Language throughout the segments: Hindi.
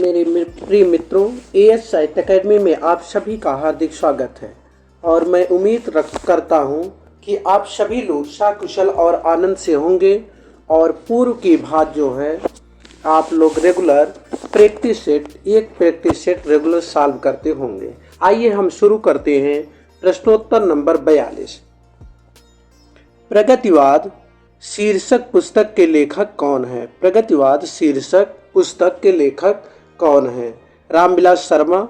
प्रिय मित्रों, एएस साहित्य अकेडमी में आप सभी का हार्दिक स्वागत है और मैं उम्मीद करता हूं कि आप सभी लोग सकुशल और आनंद से होंगे और पूर्व की बात जो है आप लोग regular practice set regular solve करते होंगे। आइए हम शुरू करते हैं प्रश्नोत्तर नंबर 42। प्रगतिवाद शीर्षक पुस्तक के लेखक कौन है? प्रगतिवाद शीर्षक पुस्तक के लेखक कौन है? रामविलास शर्मा,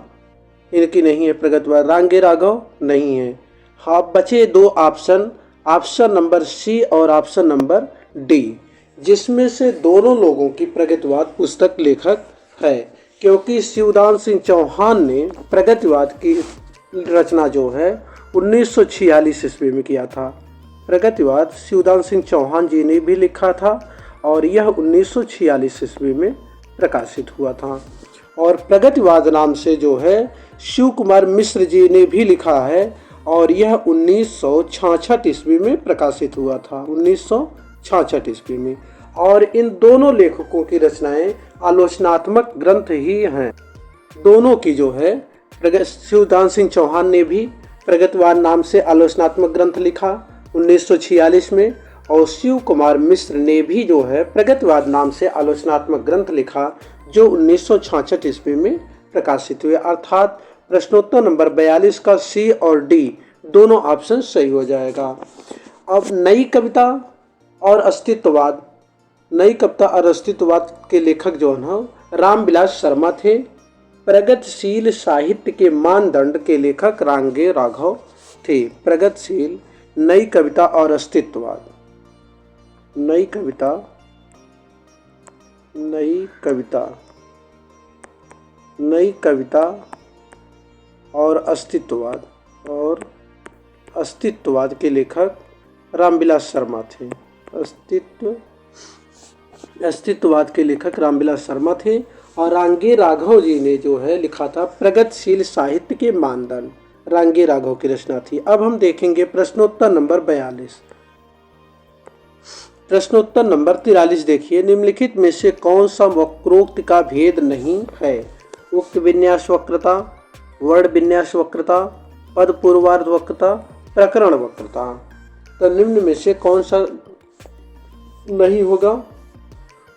इनकी नहीं है प्रगतिवाद। रांगे राघव नहीं है। हाँ, बचे दो ऑप्शन, ऑप्शन नंबर सी और ऑप्शन नंबर डी, जिसमें से दोनों लोगों की प्रगतिवाद पुस्तक लेखक है, क्योंकि शिवदान सिंह चौहान ने प्रगतिवाद की रचना जो है 1946 ईस्वी में किया था। प्रगतिवाद शिवदान सिंह चौहान जी ने भी लिखा था और यह 1946 ईस्वी में प्रकाशित हुआ था। और प्रगतिवाद नाम से जो है शिव कुमार मिश्र जी ने भी लिखा है और यह 1966 ईस्वी में प्रकाशित हुआ था, 1966 ईस्वी में। और इन दोनों लेखकों की रचनाएं आलोचनात्मक ग्रंथ ही हैं। दोनों की जो है शिवदान सिंह चौहान ने भी प्रगतिवाद नाम से आलोचनात्मक ग्रंथ लिखा 1946 में, और शिव कुमार मिश्र ने भी जो है प्रगतिवाद नाम से आलोचनात्मक ग्रंथ लिखा जो 1966 ईस्वी में प्रकाशित हुए। अर्थात प्रश्नोत्तर नंबर 42 का सी और डी दोनों ऑप्शन सही हो जाएगा। अब नई कविता और अस्तित्ववाद, नई कविता और अस्तित्ववाद के लेखक जो है रामविलास शर्मा थे। प्रगतिशील साहित्य के मानदंड के लेखक रांगे राघव थे। प्रगतिशील नई कविता और अस्तित्ववाद, नई कविता और अस्तित्ववाद के लेखक रामविलास शर्मा थे। अस्तित्ववाद के लेखक रामविलास शर्मा थे और रांगे राघव जी ने जो है लिखा था प्रगतिशील साहित्य के मानदंड, रांगे राघव की रचना थी। अब हम देखेंगे प्रश्नोत्तर नंबर 42। प्रश्नोत्तर नंबर 43 देखिए, निम्नलिखित में से कौन सा वक्रोक्ति का भेद नहीं है? उक्त विन्यास वक्रता, वर्ण विन्यास वक्रता, पद पूर्वार्ध वक्रता, प्रकरण वक्रता। तो निम्न में से कौन सा नहीं होगा?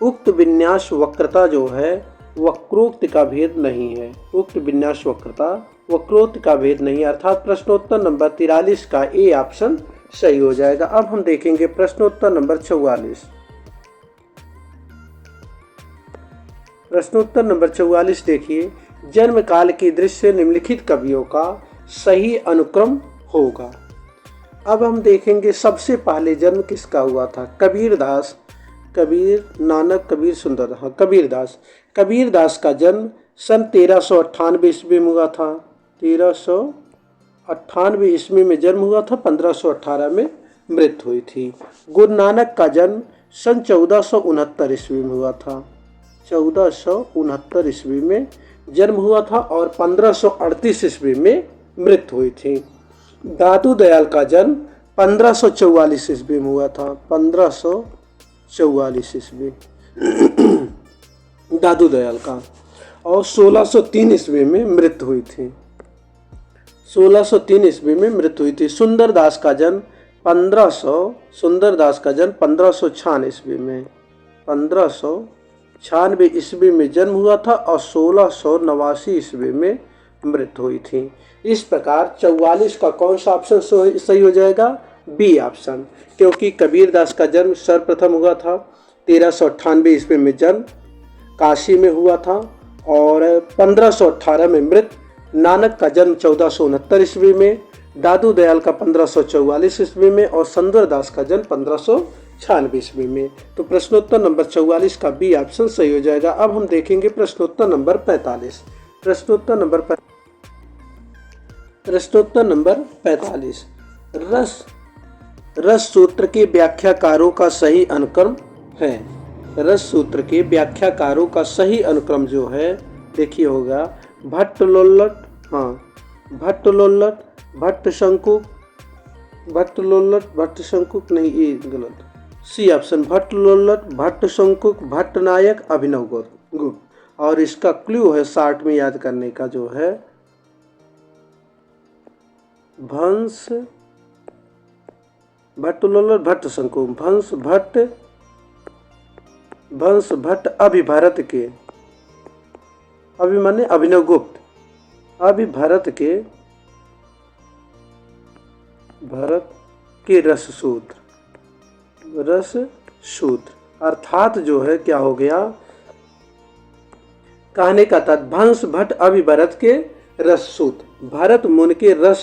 उक्त विन्यास वक्रता जो है वक्रोक्ति का भेद नहीं है। उक्त विन्यास वक्रता वक्रोक्ति का भेद नहीं, अर्थात प्रश्नोत्तर नंबर 43 का ए ऑप्शन सही हो जाएगा। अब हम देखेंगे प्रश्नोत्तर नंबर 44। प्रश्नोत्तर नंबर 44 देखिए, जन्म काल की दृश्य निम्नलिखित कवियों का सही अनुक्रम होगा। अब हम देखेंगे सबसे पहले जन्म किसका हुआ था? कबीरदास, कबीर नानक कबीर सुंदर, हाँ कबीरदास। कबीरदास का जन्म सन 1398 ईस्वी में हुआ था। 1398 ईस्वी में जन्म हुआ था, 1518 में मृत्यु हुई थी। गुरु नानक का जन्म सन 1469 ईस्वी में हुआ था। 1469 ईस्वी में जन्म हुआ था और 1538 ईस्वी में मृत्यु हुई थी। दादू दयाल का जन्म 1544 ईस्वी में हुआ था। 1544 ईस्वी दादू दयाल का, और 1603 ईस्वी में मृत्यु हुई थी। 1603 ईस्वी में मृत्यु हुई थी। सुंदरदास का जन्म 1596 ईस्वी में, 1596 ईस्वी में जन्म हुआ था और 1689 ईस्वी में मृत्यु हुई थी। इस प्रकार 44 का कौन सा ऑप्शन सही हो जाएगा? बी ऑप्शन, क्योंकि कबीरदास का जन्म सर्वप्रथम हुआ था 1398 ईस्वी में, जन्म काशी में हुआ था और 1518 में मृत्यु। नानक का जन्म 1469 ईस्वी में, दादू दयाल का 1544 ईस्वी में और सुंदरदास का जन्म 1596 ईस्वी में। तो प्रश्नोत्तर नंबर 44 का बी ऑप्शन सही हो जाएगा। अब हम देखेंगे प्रश्नोत्तर नंबर 45। प्रश्नोत्तर नंबर 45, रस सूत्र के व्याख्याकारों का सही अनुक्रम है। रस सूत्र के व्याख्याकारों का सही अनुक्रम जो है देखिए होगा भट्टलोल्लट, हाँ भट्टलोल्लट, भट्टशंकुक नहीं, ये गलत। सी ऑप्शन भट्टलोल्लट, भट्टशंकुक, भट्टनायक, अभिनव गुप्त। और इसका क्लू है शॉर्ट में याद करने का, जो है भंस भट्ट लोलर भट्ट शंकु। भंस भट्ट अभि भरत के, अभि माने अभिनव गुप्त, अभि भरत के रस सूत्र अर्थात जो है क्या हो गया, कहने का था भंस भट्ट अभि भरत के रस सूत्र, भरत मुनि के रस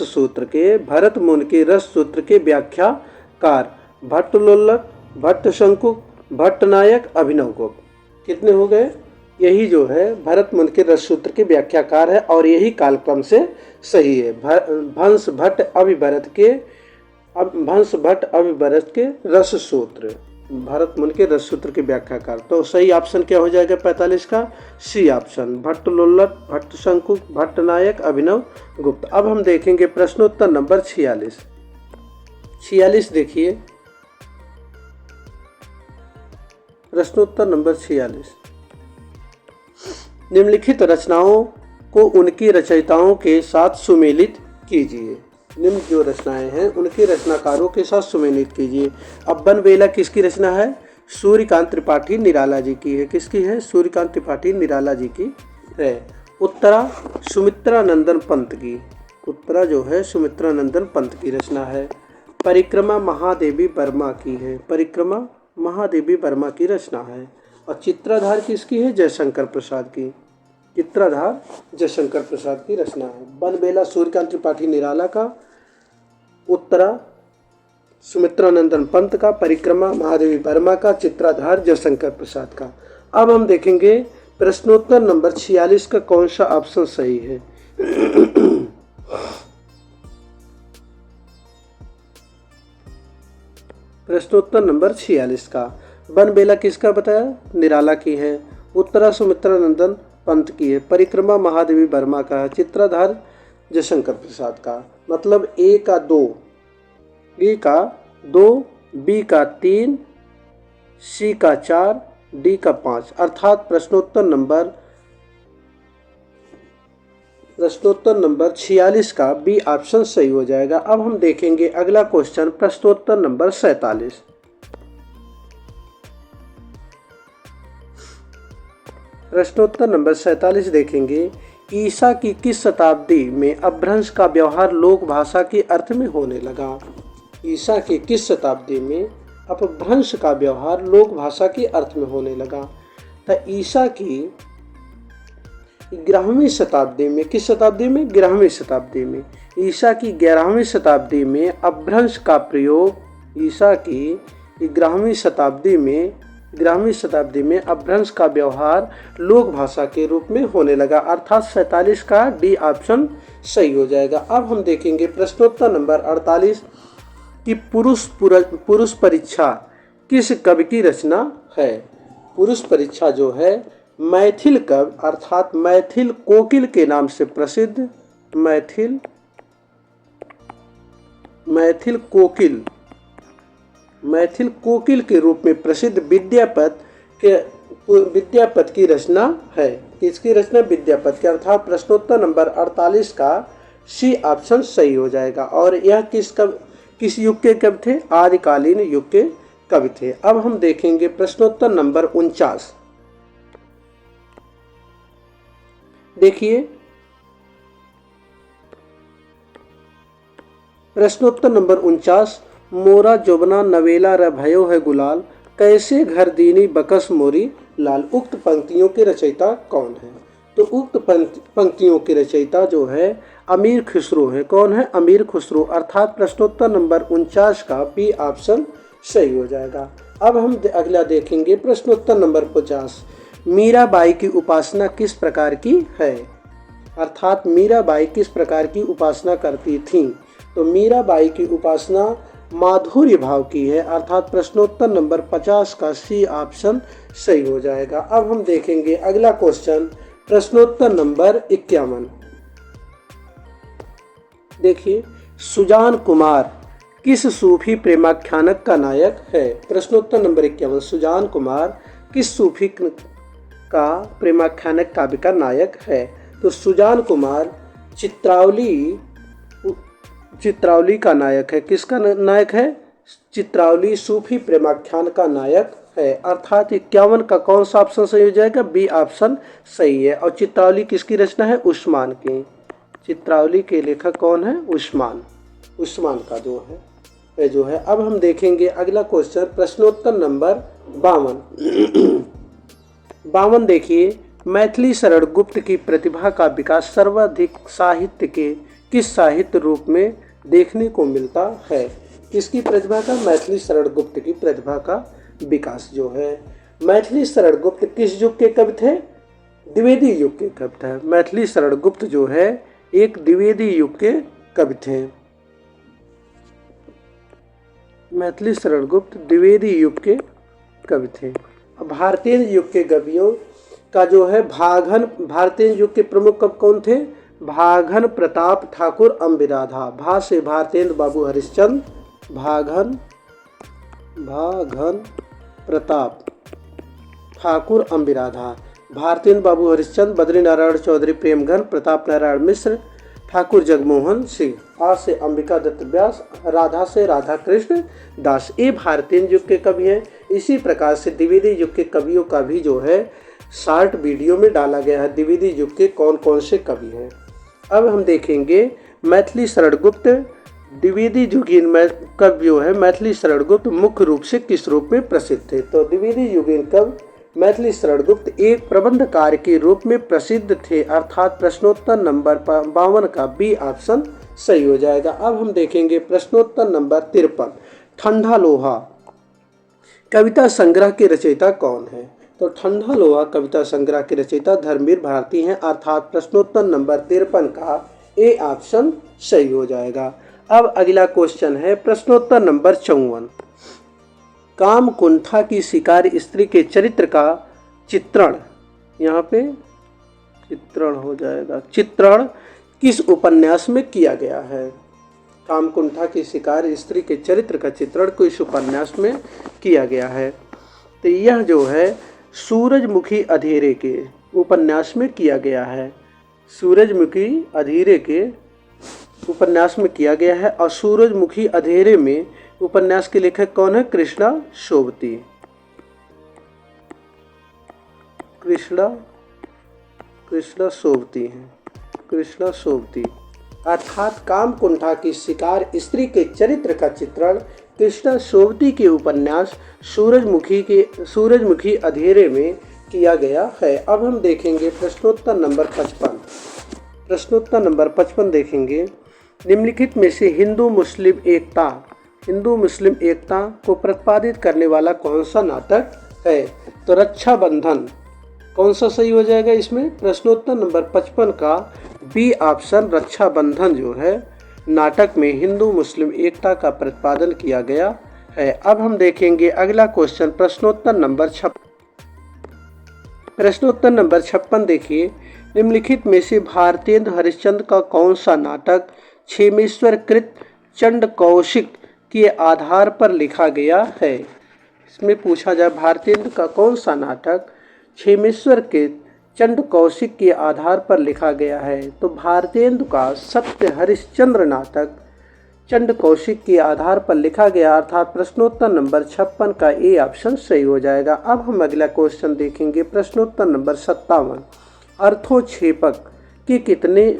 सूत्र के व्याख्याकार भट्ट लोल्लक, भट्ट शंकुक, भट्ट नायक, अभिनव गुप्त। कितने हो गए? यही जो है भरत मुनि के रस सूत्र के व्याख्याकार है और यही कालक्रम से सही है। भंस भट्ट अभि भरत के रस सूत्र, भरत मुनि के रस सूत्र के व्याख्याकार। तो सही ऑप्शन क्या हो जाएगा 45 का? सी ऑप्शन, भट्ट लोल्लक, भट्ट शंकुक, भट्ट नायक, अभिनव गुप्त। अब हम देखेंगे प्रश्नोत्तर नंबर 46 देखिए, प्रश्नोत्तर नंबर 46। निम्नलिखित रचनाओं को उनकी रचयिताओं के साथ सुमेलित कीजिए। निम्न जो रचनाएं हैं उनके रचनाकारों के साथ सुमेलित कीजिए। अब बनबेला किसकी रचना है? सूर्यकांत त्रिपाठी निराला जी की है। किसकी है? सूर्यकांत त्रिपाठी निराला जी की है। उत्तरा सुमित्रा नंदन पंत की, उत्तरा जो है सुमित्रा नंदन पंत की रचना है। परिक्रमा महादेवी वर्मा की है, परिक्रमा महादेवी वर्मा की रचना है। और चित्राधार किसकी है? जयशंकर प्रसाद की, चित्राधार जयशंकर प्रसाद की रचना है। बनबेला सूर्यकांत त्रिपाठी निराला का, उत्तरा सुमित्रानंदन पंत का, परिक्रमा महादेवी वर्मा का, चित्राधार जयशंकर प्रसाद का। अब हम देखेंगे प्रश्नोत्तर नंबर 46 का कौन सा ऑप्शन सही है। प्रश्नोत्तर नंबर 46 का बनबेला किसका बताया? निराला की है। उत्तरा सुमित्रानंदन पंत की है। परिक्रमा महादेवी वर्मा का है। चित्राधार जयशंकर प्रसाद का। मतलब ए का 2, बी का 2, बी का 3, सी का 4, डी का 5। अर्थात प्रश्नोत्तर नंबर 46 का बी ऑप्शन सही हो जाएगा। अब हम देखेंगे अगला क्वेश्चन, प्रश्नोत्तर नंबर 47। प्रश्नोत्तर नंबर 47 देखेंगे। ईसा की किस शताब्दी में अपभ्रंश का व्यवहार लोक भाषा के अर्थ में होने लगा? ईसा की किस शताब्दी में अपभ्रंश का व्यवहार लोक भाषा के अर्थ में होने लगा? तो ईसा की 11वीं शताब्दी में, किस शताब्दी में? 11वीं शताब्दी में। ईसा की 11वीं शताब्दी में अपभ्रंश का प्रयोग, ईसा की 11वीं शताब्दी में अपभ्रंश का व्यवहार लोक भाषा के रूप में होने लगा। अर्थात 47 का डी ऑप्शन सही हो जाएगा। अब हम देखेंगे प्रश्नोत्तर नंबर 48 कि पुरुष परीक्षा किस कवि की रचना है? पुरुष परीक्षा जो है मैथिल कवि अर्थात मैथिल कोकिल के नाम से प्रसिद्ध, मैथिल कोकिल के रूप में प्रसिद्ध विद्यापत की रचना है। किसकी रचना? विद्यापत की। अर्थात प्रश्नोत्तर नंबर 48 का सी ऑप्शन सही हो जाएगा। और यह किस युग के कवि थे? आदिकालीन युग के कवि थे। अब हम देखेंगे प्रश्नोत्तर नंबर 49। देखिए प्रश्नोत्तर नंबर 49। मोरा जोबना नवेला र भयो है गुलाल, कैसे घर दीनी बकस मोरी लाल। उक्त पंक्तियों के रचयिता कौन है? तो उक्त पंक्तियों के रचयिता जो है अमीर खुसरो है। कौन है? अमीर खुसरो। अर्थात प्रश्नोत्तर नंबर 49 का बी ऑप्शन सही हो जाएगा। अब हम अगला देखेंगे प्रश्नोत्तर नंबर 50। मीराबाई की उपासना किस प्रकार की है? अर्थात मीराबाई किस प्रकार की उपासना करती थीं? तो मीराबाई की उपासना माधुर्य भाव की है। अर्थात प्रश्नोत्तर नंबर 50 का सी ऑप्शन सही हो जाएगा। अब हम देखेंगे अगला क्वेश्चन, प्रश्नोत्तर नंबर 51। देखिए सुजान कुमार किस सूफी प्रेमाख्यानक का नायक है? प्रश्नोत्तर नंबर 51। सुजान कुमार किस सूफी का प्रेमाख्यानक काव्य का नायक है? तो सुजान कुमार चित्रावली का नायक है। किसका नायक है? चित्रावली सूफी प्रेमाख्यान का नायक है। अर्थात 51 का कौन सा ऑप्शन सही हो जाएगा? बी ऑप्शन सही है। और चित्रावली किसकी रचना है? उस्मान की। चित्रावली के लेखक कौन है? उस्मान का जो है। अब हम देखेंगे अगला क्वेश्चन, प्रश्नोत्तर नंबर 52। 52 देखिए, मैथिली शरण गुप्त की प्रतिभा का विकास सर्वाधिक साहित्य के किस साहित्य रूप में देखने को मिलता है? किसकी प्रतिभा का? मैथिली शरण गुप्त की प्रतिभा का विकास जो है। मैथिली शरण गुप्त किस युग के कवि थे? द्विवेदी युग के कवि थे। मैथिली शरण गुप्त जो है एक द्विवेदी युग के कवि थे। मैथिली शरण गुप्त द्विवेदी युग के कवि थे। भारतीय युग के कवियों का जो है भारतीय युग के प्रमुख कवि कौन थे? भागन प्रताप ठाकुर अम्बिराधा। भा से भारतेंद्र बाबू हरिश्चंद्र, भागन प्रताप ठाकुर अम्बिराधा, भारतेंद्र बाबू हरिश्चंद्र, बद्री नारायण चौधरी प्रेमघन, प्रताप नारायण मिश्र, ठाकुर जगमोहन सिंह। आ से अंबिका दत्त व्यास, राधा से राधा कृष्ण दास। ये भारतीय युग के कवि हैं। इसी प्रकार से द्विवेदी युग के कवियों का भी जो है शॉर्ट वीडियो में डाला गया है। द्विवेदी युग के कौन कौन से कवि हैं। अब हम देखेंगे मैथिली शरण गुप्त द्विवेदी युगीन कवि जो है मैथिली शरण गुप्त मुख्य रूप से किस रूप में प्रसिद्ध थे? तो द्विवेदी युगीन कवि मैथिली शरण गुप्त एक प्रबंधकार के रूप में प्रसिद्ध थे। अर्थात प्रश्नोत्तर नंबर 52 का बी ऑप्शन सही हो जाएगा। अब हम देखेंगे प्रश्नोत्तर नंबर 53, ठंडा लोहा कविता संग्रह के रचयिता कौन है? तो ठंडा लोहा कविता संग्रह के रचयिता धर्मवीर भारती हैं। अर्थात प्रश्नोत्तर नंबर 53 का ए ऑप्शन सही हो जाएगा। अब अगला क्वेश्चन है प्रश्नोत्तर नंबर 54, कामकुंठा की शिकार स्त्री के चरित्र का चित्रण, यहाँ पे चित्रण हो जाएगा, चित्रण किस उपन्यास में किया गया है? कामकुंठा की शिकार स्त्री के चरित्र का चित्रण किस उपन्यास में किया गया है? तो यह जो है सूरजमुखी अधेरे के उपन्यास में किया गया है। सूरजमुखी अधेरे के उपन्यास में किया गया है। और सूरजमुखी अधेरे में उपन्यास के लेखक कौन है? कृष्णा सोबती। कृष्णा सोबती। अर्थात कामकुंठा की शिकार स्त्री के चरित्र का चित्रण कृष्णा सोबती के उपन्यास सूरजमुखी अधेरे में किया गया है। अब हम देखेंगे प्रश्नोत्तर नंबर 55। प्रश्नोत्तर नंबर 55 देखेंगे, निम्नलिखित में से हिंदू मुस्लिम एकता को प्रतिपादित करने वाला कौन सा नाटक है? तो रक्षाबंधन कौन सा सही हो जाएगा इसमें? प्रश्नोत्तर नंबर 55 का बी ऑप्शन रक्षाबंधन जो है नाटक में हिंदू मुस्लिम एकता का प्रतिपादन किया गया है। अब हम देखेंगे अगला क्वेश्चन प्रश्नोत्तर नंबर 56 देखिए, निम्नलिखित में से भारतेंद्र हरिश्चंद्र का कौन सा नाटक क्षेमेश्वर कृत चंड कौशिक के आधार पर लिखा गया है? इसमें पूछा जाए भारतेंद्र का कौन सा नाटक क्षेमेश्वर के चंड कौशिक के आधार पर लिखा गया है? तो भारतेंद्र का सत्य हरिश्चंद्र नाटक चंड कौशिक के आधार पर लिखा गया। अर्थात प्रश्नोत्तर नंबर 56 का ए ऑप्शन सही हो जाएगा। अब हम अगला क्वेश्चन देखेंगे प्रश्नोत्तर नंबर 57, अर्थोक्षेपक के कितने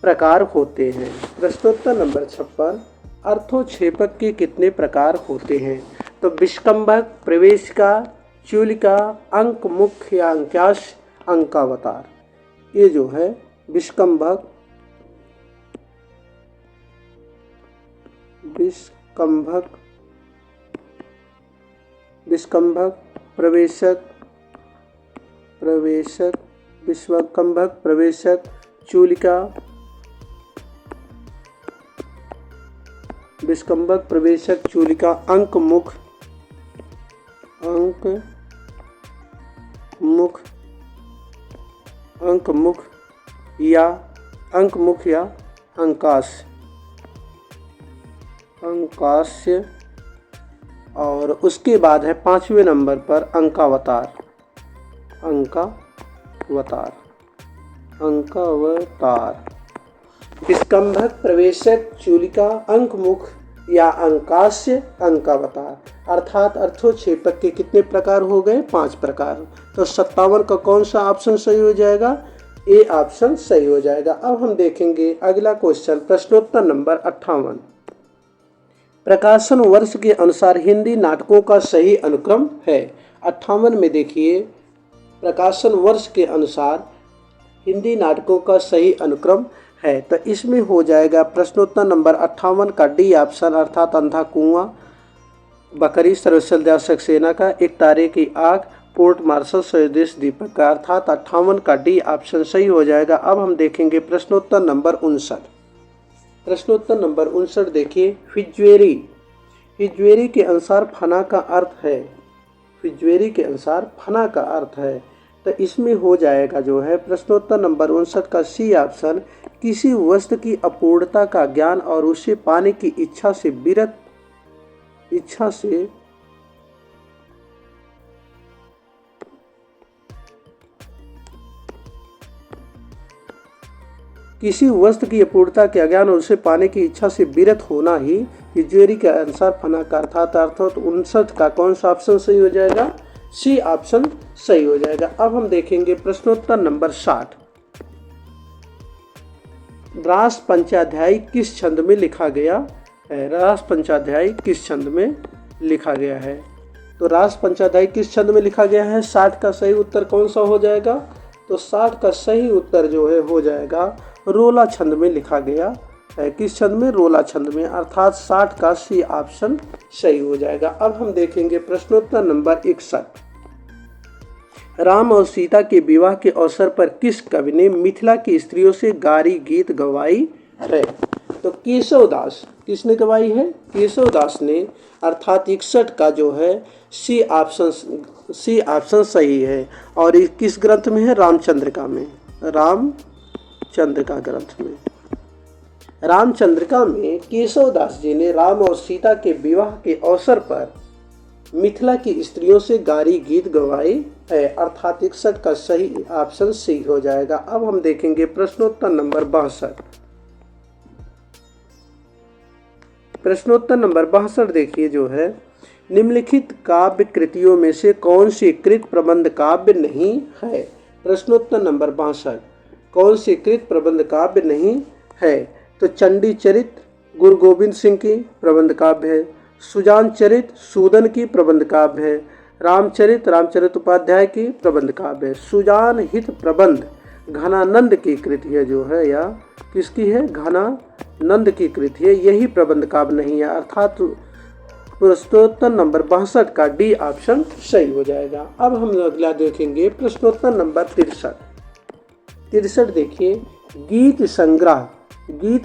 प्रकार होते हैं? प्रश्नोत्तर नंबर 56, अर्थोक्षेपक के कितने प्रकार होते हैं? तो विष्कंभक, प्रवेशिका, चूलिका, अंक मुख्य या अंक्याश, अंकावतार। ये जो है विष्कंभक, प्रवेशक, विष्कंभक, प्रवेशक, चूलिका, विष्कंभक, प्रवेशक, चूलिका, अंक मुख या अंकास्य। और उसके बाद है 5वें नंबर पर अंकावतार। अंकावतार। अंकावतार। विस्कंभक, प्रवेशक, चूलिका, अंकमुख या अंकास्य, अंकावतार। अर्थात अर्थोक्षेपक के कितने प्रकार हो गए? 5 प्रकार। तो 57 का कौन सा ऑप्शन सही हो जाएगा? ए ऑप्शन सही हो जाएगा। अब हम देखेंगे अगला क्वेश्चन, प्रश्नोत्तर नंबर 58। प्रकाशन वर्ष के अनुसार हिंदी नाटकों का सही अनुक्रम है। 58 में देखिए, प्रकाशन वर्ष के अनुसार हिंदी नाटकों का सही अनुक्रम है। तो इसमें हो जाएगा प्रश्नोत्तर नंबर 58 का डी ऑप्शन, अर्थात अंधा कुआं, बकरी सर्वशैलदास सक्सेना का, एक तारे की आग, पोर्ट मार्शल स्वदेश दीपक का। अर्थात 58 का डी ऑप्शन सही हो जाएगा। अब हम देखेंगे प्रश्नोत्तर नंबर 59। प्रश्नोत्तर नंबर 59 देखिए, हिज्वेरी। हिज्वेरी के अनुसार फना का अर्थ है, हिज्वेरी के अनुसार फना का अर्थ है। तो इसमें हो जाएगा जो है प्रश्नोत्तर नंबर 59 का सी ऑप्शन, किसी वस्तु की अपूर्णता का ज्ञान और उसे पाने की इच्छा से किसी वस्तु की अपूर्णता के अज्ञान और उसे पाने की इच्छा से विरत होना ही हिज्वेरी के अनुसार फना का अर्थात 59 का कौन सा ऑप्शन सही हो जाएगा? सी ऑप्शन सही हो जाएगा। अब हम देखेंगे प्रश्नोत्तर नंबर 60। रास पंचाध्यायी किस छंद में लिखा गया है? रास पंचाध्यायी किस छंद में लिखा गया है? तो रास पंचाध्यायी किस छंद में लिखा गया है? 60 का सही उत्तर कौन सा हो जाएगा? तो 60 का सही उत्तर जो है हो जाएगा रोला छंद में लिखा गया है। किस छंद में? रोला छंद में। अर्थात 60 का सी ऑप्शन सही हो जाएगा। अब हम देखेंगे प्रश्नोत्तर नंबर 61। राम और सीता के विवाह के अवसर पर किस कवि ने मिथिला की स्त्रियों से गारी गीत गवाई है? तो केशवदास। किसने गवाई है? केशवदास ने। अर्थात 61 का जो है सी ऑप्शन सही है। और ये किस ग्रंथ में है? रामचंद्रिका में। रामचंद्रिका ग्रंथ में। रामचंद्रिका में केशवदास जी ने राम और सीता के विवाह के अवसर पर मिथिला की स्त्रियों से गारी गीत गवाई है। अर्थात 61 का सही ऑप्शन सी हो जाएगा। अब हम देखेंगे प्रश्नोत्तर नंबर 62। प्रश्नोत्तर नंबर 62 देखिए जो है, निम्नलिखित काव्य कृतियों में से कौन सी कृत प्रबंध काव्य नहीं है? प्रश्नोत्तर नंबर 62, कौन सी कृत प्रबंध काव्य नहीं है? तो चंडी चरित गुरु गोविंद सिंह की प्रबंध काव्य है, सुजान चरित सूदन की प्रबंध काव्य है, रामचरित उपाध्याय की प्रबंध काव्य है। सुजान हित प्रबंध घनानंद की कृति है जो है, या किसकी है? घनानंद की कृति है, यही प्रबंध काव्य नहीं है। अर्थात प्रश्नोत्तर नंबर 62 का डी ऑप्शन सही हो जाएगा। अब हम अगला देखेंगे प्रश्नोत्तर नंबर 63 देखिए, गीत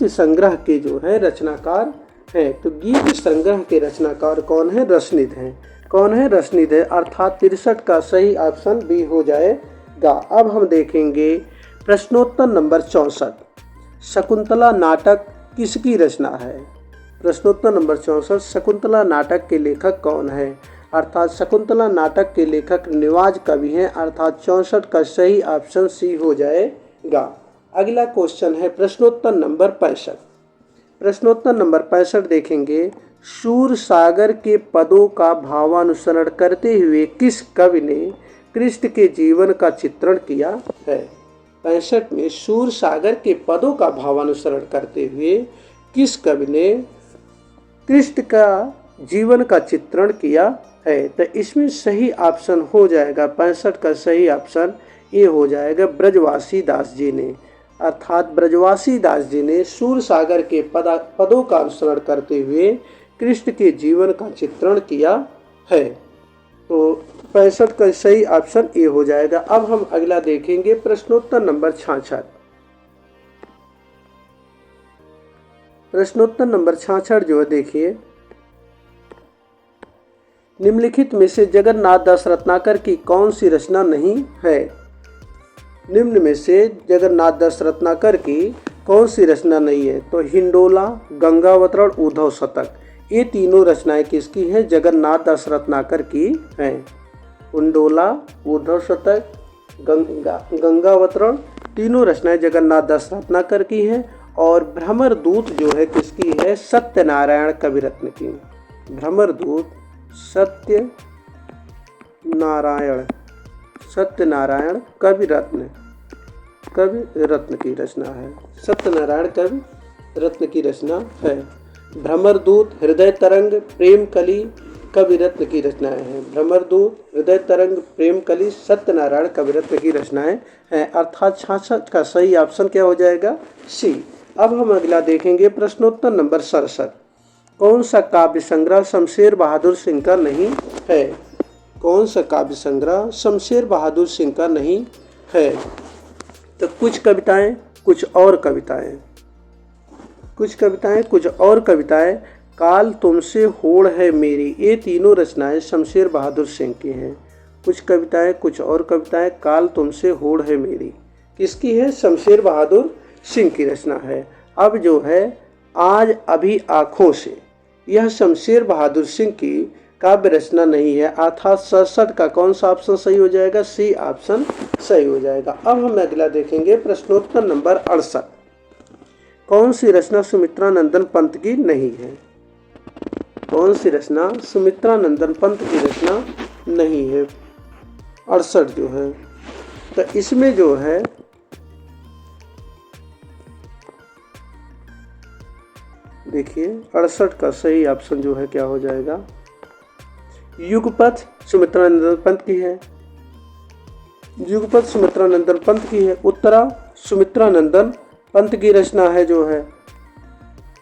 संग्रह के जो है रचनाकार है। तो गीत संग्रह के रचनाकार कौन है? रसनिध है। कौन है? रसनिध है। अर्थात 63 का सही ऑप्शन बी हो जाएगा। अब हम देखेंगे प्रश्नोत्तर नंबर 64, शकुंतला नाटक किसकी रचना है? प्रश्नोत्तर नंबर 64, शकुंतला नाटक के लेखक कौन है? अर्थात शकुंतला नाटक के लेखक निवाज कवि हैं। अर्थात 64 का सही ऑप्शन सी हो जाएगा। अगला क्वेश्चन है प्रश्नोत्तर नंबर 65। प्रश्नोत्तर नंबर 65 देखेंगे, शूर सागर के पदों का भावानुसरण करते हुए किस कवि ने कृष्ण के जीवन का चित्रण किया है? 65 में शूर सागर के पदों का भावानुसरण करते हुए किस कवि ने कृष्ण का जीवन का चित्रण किया है? तो इसमें सही ऑप्शन हो जाएगा 65 का सही ऑप्शन ये हो जाएगा ब्रजवासी दास जी ने। अर्थात ब्रजवासी दास जी ने शूर सागर के पदों का अनुसरण करते हुए कृष्ण के जीवन का चित्रण किया है। तो 65 का सही ऑप्शन ए हो जाएगा। अब हम अगला देखेंगे प्रश्नोत्तर नंबर 66। प्रश्नोत्तर नंबर 66 जो है देखिए, निम्नलिखित में से जगन्नाथ दास रत्नाकर की कौन सी रचना नहीं है? निम्न में से जगन्नाथ दास रत्नाकर की कौन सी रचना नहीं है? तो हिंडोला, गंगावतरण, उद्धव शतक, ये तीनों रचनाएं किसकी हैं? जगन्नाथ दास रत्नाकर की हैं। हिंडोला, उद्धव शतक गंगावतरण, तीनों रचनाएं जगन्नाथ दास रत्नाकर की है। और भ्रमर दूत जो है किसकी है? सत्यनारायण कविरत्न की। भ्रमर दूत सत्यनारायण कविरत्न की रचना है। सत्यनारायण कविरत्न की रचना है। भ्रमर दूत, हृदय तरंग, प्रेम कली कविरत्न की रचनाएं हैं। भ्रमर दूत, हृदय तरंग, प्रेम कली सत्यनारायण कविरत्न की रचनाएं हैं। अर्थात 66 का सही ऑप्शन क्या हो जाएगा? सी। अब हम अगला देखेंगे प्रश्नोत्तर नंबर 67। कौन सा काव्य संग्रह शमशेर बहादुर सिंह का नहीं है? कौन सा काव्य संग्रह शमशेर बहादुर सिंह का नहीं है? तो कुछ कविताएं, कुछ और कविताएं, कुछ और कविताएं, काल तुमसे होड़ है मेरी, ये तीनों रचनाएं शमशेर बहादुर सिंह की हैं। कुछ कविताएं, कुछ और कविताएं, काल तुमसे होड़ है मेरी किसकी है? शमशेर बहादुर सिंह की रचना है। अब जो है आज अभी आँखों से, यह शमशेर बहादुर सिंह की काव्य रचना नहीं है। अर्थात 67 का कौन सा ऑप्शन सही हो जाएगा? सी ऑप्शन सही हो जाएगा। अब हम अगला देखेंगे प्रश्नोत्तर नंबर 68। कौन सी रचना सुमित्रा नंदन पंत की नहीं है? कौन सी रचना सुमित्रा नंदन पंत की रचना नहीं है? 68 जो है, तो इसमें जो है देखिए 68 का सही ऑप्शन जो है क्या हो जाएगा? युगपथ सुमित्रा नंदन पंत की है। युगपथ सुमित्रा नंदन पंत की है। उत्तरा सुमित्रा नंदन पंत की रचना है जो है।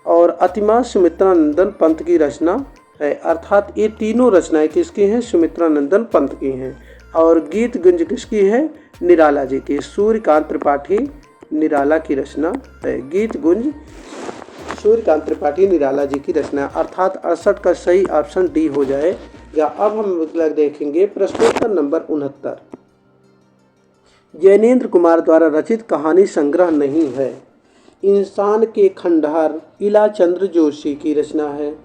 और अतिमा सुमित्रा नंदन पंत की रचना है। अर्थात ये तीनों रचनाएं किसकी हैं? सुमित्रा नंदन पंत की हैं। और गीत गुंज किसकी है? निराला जी की। सूर्यकांत त्रिपाठी निराला की रचना है। गीत गुंज सूर्यकांत त्रिपाठी निराला जी की रचना। अर्थात 68 का सही ऑप्शन डी हो जाएगा। अब हम देखेंगे प्रश्नोत्तर नंबर 69। जैनेन्द्र कुमार द्वारा रचित कहानी संग्रह नहीं है। इंसान के खंडहर इलाचंद्र जोशी की रचना है।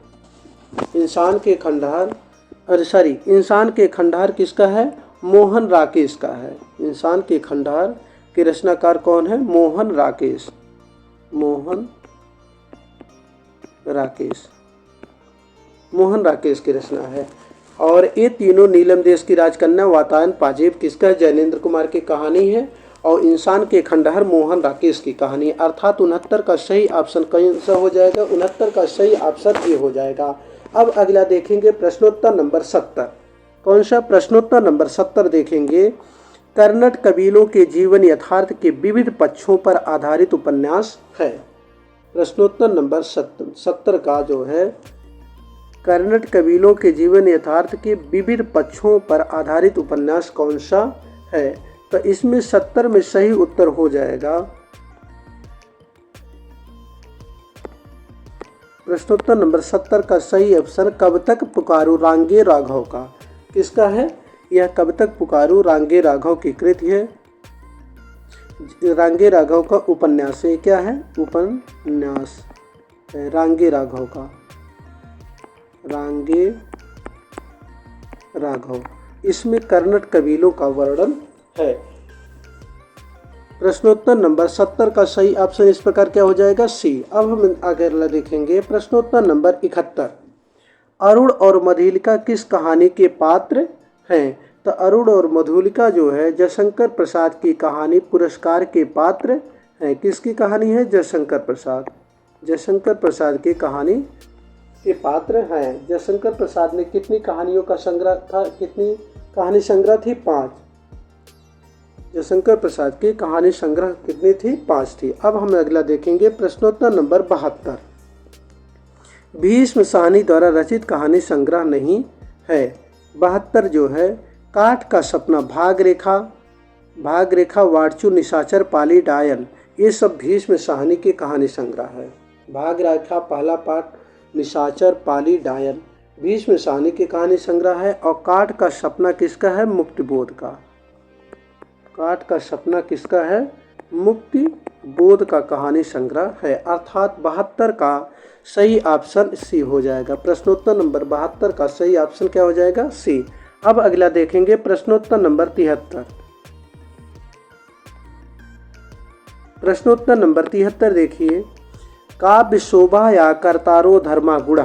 इंसान के खंडहर किसका है? मोहन राकेश का है। इंसान के खंडहर के रचनाकार कौन है? मोहन राकेश की रचना है। और ये तीनों नीलम देश की राजकन्या वातायन पाजेब किसका? जैनेन्द्र कुमार की कहानी है। और इंसान के खंडहर मोहन राकेश की कहानी। अर्थात 69 का सही ऑप्शन कौन सा हो जाएगा? 69 का सही ऑप्शन ये हो जाएगा। अब अगला देखेंगे प्रश्नोत्तर नंबर 70। कौन सा? प्रश्नोत्तर नंबर 70 देखेंगे। कर्नट कबीलों के जीवन यथार्थ के विविध पक्षों पर आधारित उपन्यास है। प्रश्नोत्तर नंबर 70 का जो है कर्नट कबीलों के जीवन यथार्थ के विविध पक्षों पर आधारित उपन्यास कौन सा है? तो इसमें 70 में सही उत्तर हो जाएगा प्रश्नोत्तर नंबर 70 का सही ऑप्शन कब तक पुकारूं रांगे राघव का। किसका है? यह कब तक पुकारूं रांगे राघव की कृति है। रांगे राघव का उपन्यास है। क्या है? उपन्यास है रांगे राघव का। रांगे राघव, इसमें कर्नट कबीलों का वर्णन है। प्रश्नोत्तर नंबर 70 का सही ऑप्शन इस प्रकार क्या हो जाएगा? सी। अब हम आगे देखेंगे प्रश्नोत्तर नंबर 71। अरुण और मधुलिका किस कहानी के पात्र हैं? तो अरुण और मधुलिका जो है जयशंकर प्रसाद की कहानी पुरस्कार के पात्र हैं। किसकी कहानी है? जयशंकर प्रसाद की कहानी के पात्र हैं। जयशंकर प्रसाद ने कितनी कहानियों का संग्रह था? कितनी कहानी संग्रह थी? 5। जयशंकर प्रसाद की कहानी संग्रह कितनी थी? 5 थी। अब हम अगला देखेंगे प्रश्नोत्तर नंबर 72। भीष्म साहनी द्वारा रचित कहानी संग्रह नहीं है। 72 जो है काठ का सपना, भाग रेखा, वार्चू, निशाचर, पाली, डायन, ये सब भीष्म साहनी की कहानी संग्रह है। भाग रेखा पहला पाठ, निशाचर, पाली, डायन भीष्म साहनी की कहानी संग्रह है। और काठ का सपना किसका है? मुक्तिबोध का। काठ का सपना किसका है? मुक्तिबोध का कहानी संग्रह है। अर्थात 72 का सही ऑप्शन सी हो जाएगा। प्रश्नोत्तर नंबर 72 का सही ऑप्शन क्या हो जाएगा? सी। अब अगला देखेंगे प्रश्नोत्तर नंबर 73। प्रश्नोत्तर नंबर 73 देखिए, काव्य शोभा या कर्तारो धर्मा गुणा,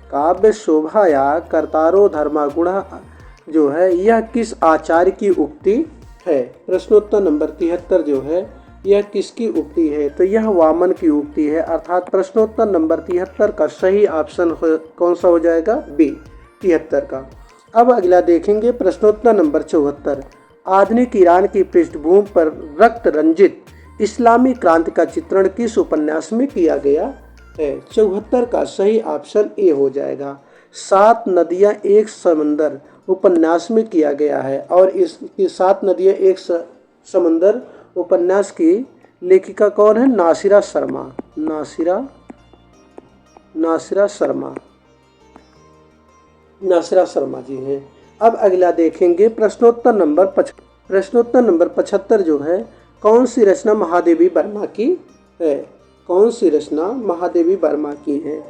काव्य शोभा या कर्तारो धर्मा गुणा जो है यह किस आचार्य की उक्ति है। प्रश्नोत्तर नंबर 73 जो है यह किसकी उक्ति है, तो यह वामन की उक्ति है। अर्थात प्रश्नोत्तर नंबर 73 का सही ऑप्शन कौन सा हो जाएगा, बी 73 का। अब अगला देखेंगे प्रश्नोत्तर नंबर 74, आधुनिक ईरान की पृष्ठभूमि पर रक्त रंजित इस्लामी क्रांति का चित्रण किस उपन्यास में किया गया है। 74 का सही ऑप्शन ए हो जाएगा। 7 नदियां एक समंदर उपन्यास में किया गया है और इसकी 7 नदियां एक समंदर उपन्यास की लेखिका कौन है, नासिरा शर्मा, नासिरा शर्मा जी हैं। अब अगला देखेंगे प्रश्नोत्तर नंबर 75 जो है कौन सी रचना महादेवी वर्मा की है, कौन सी रचना महादेवी वर्मा की है।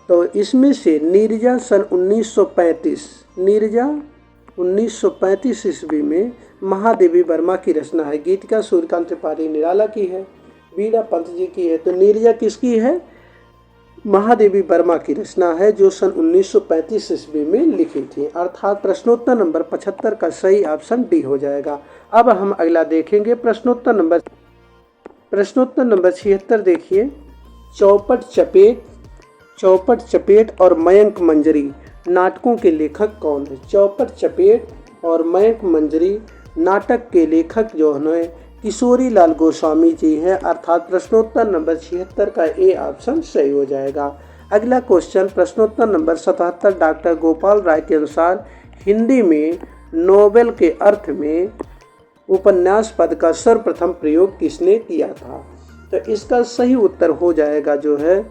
तो इसमें से नीरजा सन 1935 ईस्वी में महादेवी वर्मा की रचना है। गीतिका सूर्यकांत त्रिपाठी निराला की है, वीणा पंत जी की है। तो नीरजा किसकी है, महादेवी वर्मा की रचना है जो सन 1935 ईस्वी में लिखी थी। अर्थात प्रश्नोत्तर नंबर 75 का सही ऑप्शन डी हो जाएगा। अब हम अगला देखेंगे प्रश्नोत्तर नंबर 76 देखिए, चौपट चपेट और मयंक मंजरी नाटकों के लेखक कौन है। चौपट चपेट और मयंक मंजरी नाटक के लेखक जो है किशोरी लाल गोस्वामी जी हैं। अर्थात प्रश्नोत्तर नंबर 76 का ए ऑप्शन सही हो जाएगा। अगला क्वेश्चन प्रश्नोत्तर नंबर 77, डॉक्टर गोपाल राय के अनुसार हिंदी में नोवेल के अर्थ में उपन्यास पद का सर्वप्रथम प्रयोग किसने किया था। तो इसका सही उत्तर हो जाएगा जो है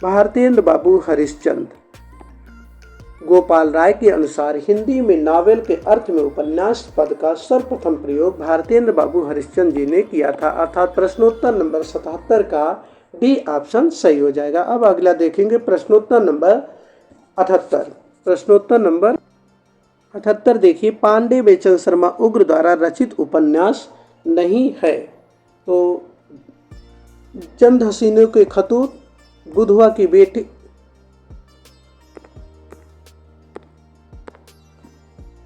भारतेंद्र बाबू हरिश्चंद्र। गोपाल राय के अनुसार हिंदी में नावल के अर्थ में उपन्यास पद का सर्वप्रथम प्रयोग भारतेंद्र बाबू हरिश्चंद्र जी ने किया था। अर्थात प्रश्नोत्तर नंबर 77 का डी ऑप्शन सही हो जाएगा। अब अगला देखेंगे प्रश्नोत्तर नंबर 78 देखिए, पांडे बेचन शर्मा उग्र द्वारा रचित उपन्यास नहीं है। तो चंद हसीनों के खतूत, बुधवा की बेटी,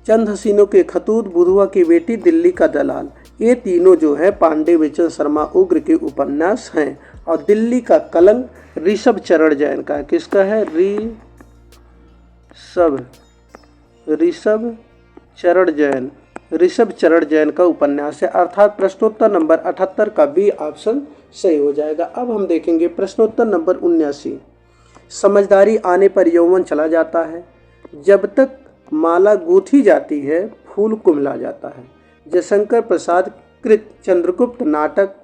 चंद हसीनों के खतूत, बुधवा की बेटी, दिल्ली का दलाल, ये तीनों जो है पांडे बेचन शर्मा उग्र के उपन्यास हैं। और दिल्ली का कलंक ऋषभ चरण जैन का, किसका है, ऋषभ चरण जैन का उपन्यास है। अर्थात प्रश्नोत्तर नंबर 78 का बी ऑप्शन सही हो जाएगा। अब हम देखेंगे प्रश्नोत्तर नंबर 79, समझदारी आने पर यौवन चला जाता है, जब तक माला गूंथी जाती है फूल कुम्हला जाता है। जयशंकर प्रसाद कृत चंद्रगुप्त नाटक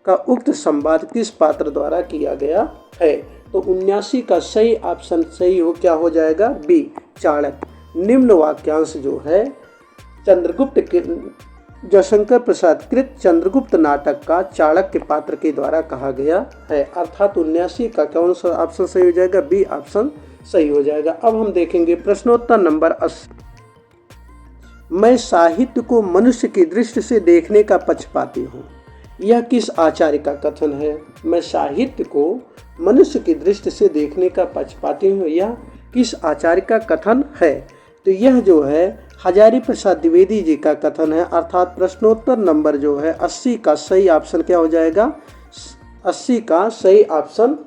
का उक्त संवाद किस पात्र द्वारा किया गया है। तो 79 का सही ऑप्शन सही हो क्या हो जाएगा, बी चाणक्य। निम्न वाक्यांश जो है जयशंकर प्रसाद कृत चंद्रगुप्त नाटक का चाणक्य पात्र के द्वारा कहा गया है। अर्थात 79 का कौन सा ऑप्शन सही हो जाएगा, बी ऑप्शन सही हो जाएगा। अब हम देखेंगे प्रश्नोत्तर नंबर 80, मैं साहित्य को मनुष्य की दृष्टि से देखने का पक्षपाती हूँ, यह किस आचार्य का कथन है। मैं साहित्य को मनुष्य की दृष्टि से देखने का पक्षपाती हूँ, यह किस आचार्य का कथन है। तो यह जो है हजारी प्रसाद द्विवेदी जी का कथन है। अर्थात प्रश्नोत्तर नंबर जो है 80 का सही ऑप्शन क्या हो जाएगा, 80 का सही ऑप्शन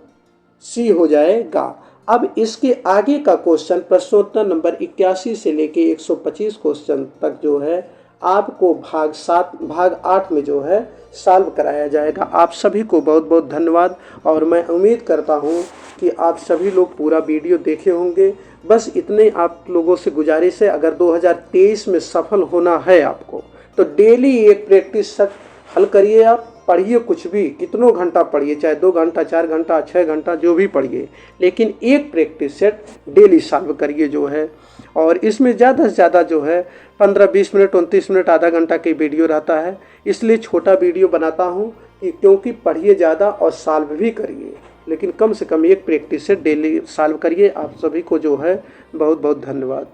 सी हो जाएगा। अब इसके आगे का क्वेश्चन प्रश्नोत्तर नंबर 81 से लेके 125 क्वेश्चन तक जो है आपको भाग 8 में जो है सॉल्व कराया जाएगा। आप सभी को बहुत बहुत धन्यवाद और मैं उम्मीद करता हूं कि आप सभी लोग पूरा वीडियो देखे होंगे। बस इतने आप लोगों से गुजारिश है, अगर 2023 में सफल होना है आपको तो डेली एक प्रैक्टिस सेट हल करिए। आप पढ़िए, कुछ भी कितनों घंटा पढ़िए, चाहे 2 घंटा 4 घंटा 6 घंटा जो भी पढ़िए, लेकिन एक प्रैक्टिस सेट डेली सॉल्व करिए जो है। और इसमें ज़्यादा से ज़्यादा जो है 15-20 मिनट 29 मिनट आधा घंटा की वीडियो रहता है, इसलिए छोटा वीडियो बनाता हूँ कि क्योंकि पढ़िए ज़्यादा और सॉल्व भी करिए, लेकिन कम से कम एक प्रैक्टिस सेट डेली सॉल्व करिए। आप सभी को जो है बहुत बहुत धन्यवाद।